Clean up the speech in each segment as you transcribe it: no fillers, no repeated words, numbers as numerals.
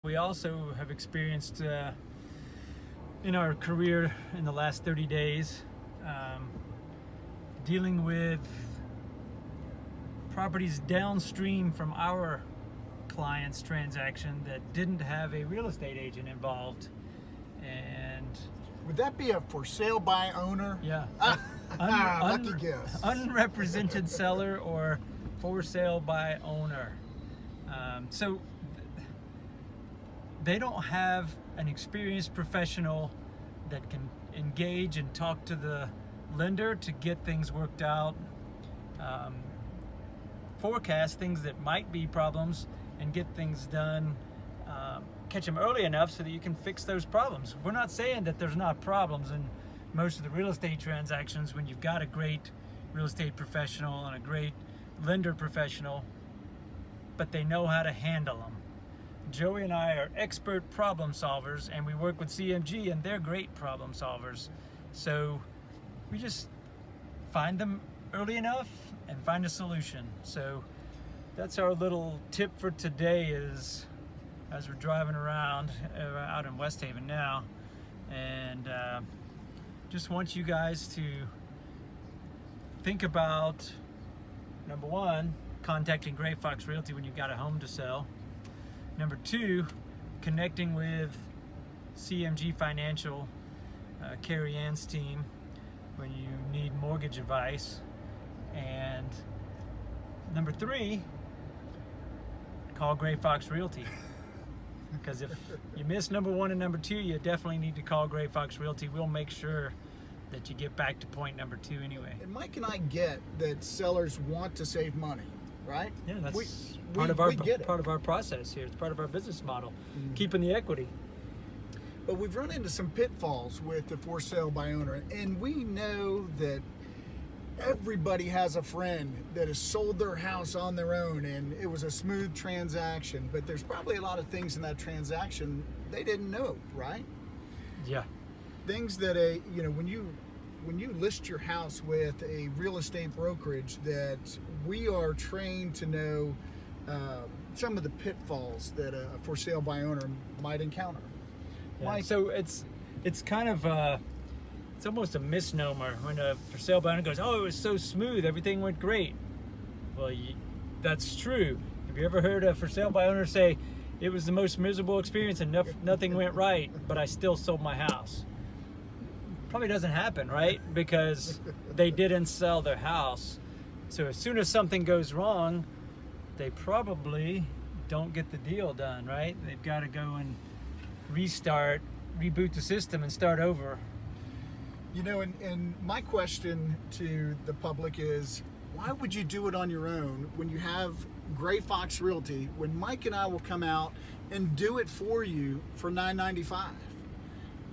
We also have experienced in our career in the last 30 days dealing with properties downstream from our client's transaction that didn't have a real estate agent involved. And would that be a for sale by owner? yeah, lucky guess. Unrepresented seller or for sale by owner. So they don't have an experienced professional that can engage and talk to the lender to get things worked out, forecast things that might be problems, and get things done, catch them early enough so that you can fix those problems. We're not saying that there's not problems in most of the real estate transactions when you've got a great real estate professional and a great lender professional, but they know how to handle them. Joey and I are expert problem solvers, and we work with CMG, and they're great problem solvers. So we just find them early enough and find a solution. So that's our little tip for today, is as we're driving around out in West Haven now, and just want you guys to think about, number one, contacting Gray Fox Realty when you've got a home to sell. Number two, connecting with CMG Financial, Carrie Ann's team, when you need mortgage advice. And number three, call Gray Fox Realty. Because if you miss number one and number two, you definitely need to call Gray Fox Realty. We'll make sure that you get back to point number two anyway. And Mike and I get that sellers want to save money, right? Yeah, that's we part of our process here. It's part of our business model, keeping the equity. But we've run into some pitfalls with the for sale by owner, and we know that everybody has a friend that has sold their house on their own and it was a smooth transaction, but there's probably a lot of things in that transaction they didn't know, right? Yeah. Things that when you list your house with a real estate brokerage, that we are trained to know some of the pitfalls that a for sale by owner might encounter. Yeah. Mike, So it's kind of it's almost a misnomer when a for sale by owner goes, "Oh, it was so smooth, everything went great." Well, that's true. Have you ever heard a for sale by owner say, "It was the most miserable experience and nothing went right, but I still sold my house"? Probably doesn't happen, right? Because they didn't sell their house. So as soon as something goes wrong, they probably don't get the deal done, right? They've got to go and reboot the system and start over. And my question to the public is, why would you do it on your own when you have Gray Fox Realty, when Mike and I will come out and do it for you for $9.95?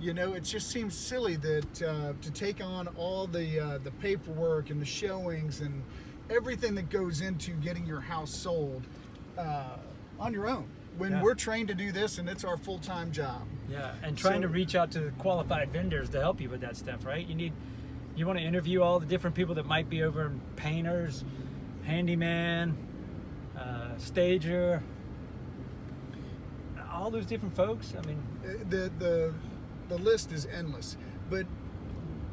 It just seems silly that to take on all the paperwork and the showings and everything that goes into getting your house sold on your own, when we're trained to do this and it's our full-time job. Yeah, and trying to reach out to qualified vendors to help you with that stuff, right? You want to interview all the different people that might be over, painters, handyman, stager, all those different folks. I mean, the list is endless. But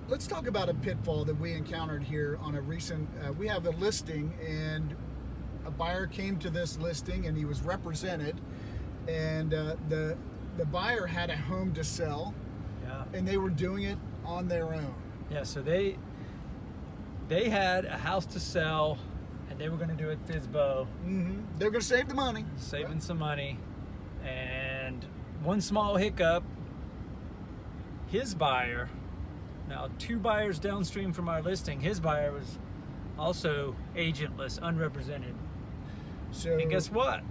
let's talk about a pitfall that we encountered here on a recent. We have a listing, and a buyer came to this listing, and he was represented, and the buyer had a home to sell, and they were doing it on their own. Yeah, so they had a house to sell, and they were going to do it FSBO. They're going to save the money. Saving some money. And one small hiccup, his buyer, now two buyers downstream from our listing, his buyer was also agentless, unrepresented. So, and guess what?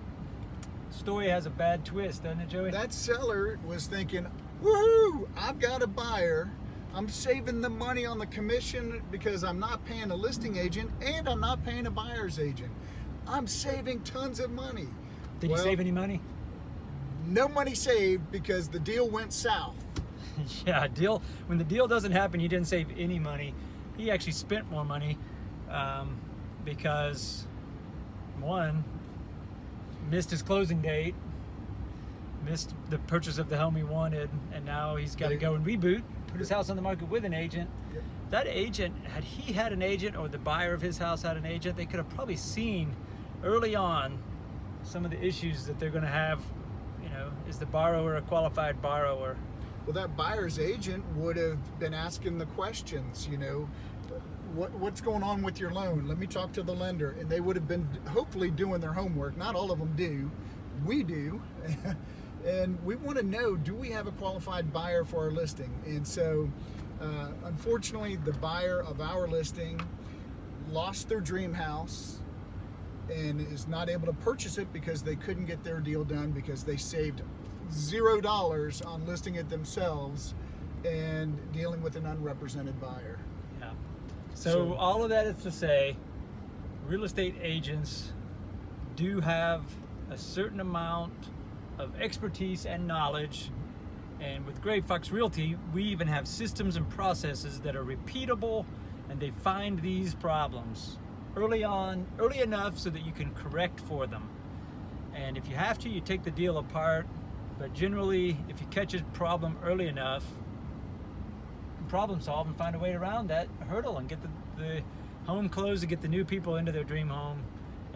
Story has a bad twist, doesn't it, Joey? That seller was thinking, woohoo, I've got a buyer. I'm saving the money on the commission because I'm not paying a listing agent and I'm not paying a buyer's agent. I'm saving tons of money. Did he save any money? No money saved because the deal went south. Yeah, when the deal doesn't happen, you didn't save any money. He actually spent more money because, one, missed his closing date, missed the purchase of the home he wanted, and now he's got to go and reboot, put his house on the market with an agent. Yep. That agent, had he had an agent, or the buyer of his house had an agent, they could have probably seen early on some of the issues that they're going to have. You know, is the borrower a qualified borrower? Well, that buyer's agent would have been asking the questions, you know, what's going on with your loan? Let me talk to the lender. And they would have been hopefully doing their homework. Not all of them do. We do. And we want to know, do we have a qualified buyer for our listing? And so, unfortunately, the buyer of our listing lost their dream house and is not able to purchase it because they couldn't get their deal done because they saved $0 on listing it themselves and dealing with an unrepresented buyer. Yeah. So all of that is to say, real estate agents do have a certain amount of expertise and knowledge, and with Gray Fox Realty, we even have systems and processes that are repeatable, and they find these problems early enough so that you can correct for them. And if you have to, you take the deal apart, but generally, if you catch a problem early enough, you can problem solve and find a way around that hurdle and get the home closed and get the new people into their dream home.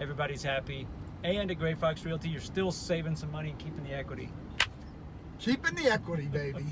Everybody's happy. And at Gray Fox Realty, you're still saving some money and keeping the equity. Keeping the equity, baby.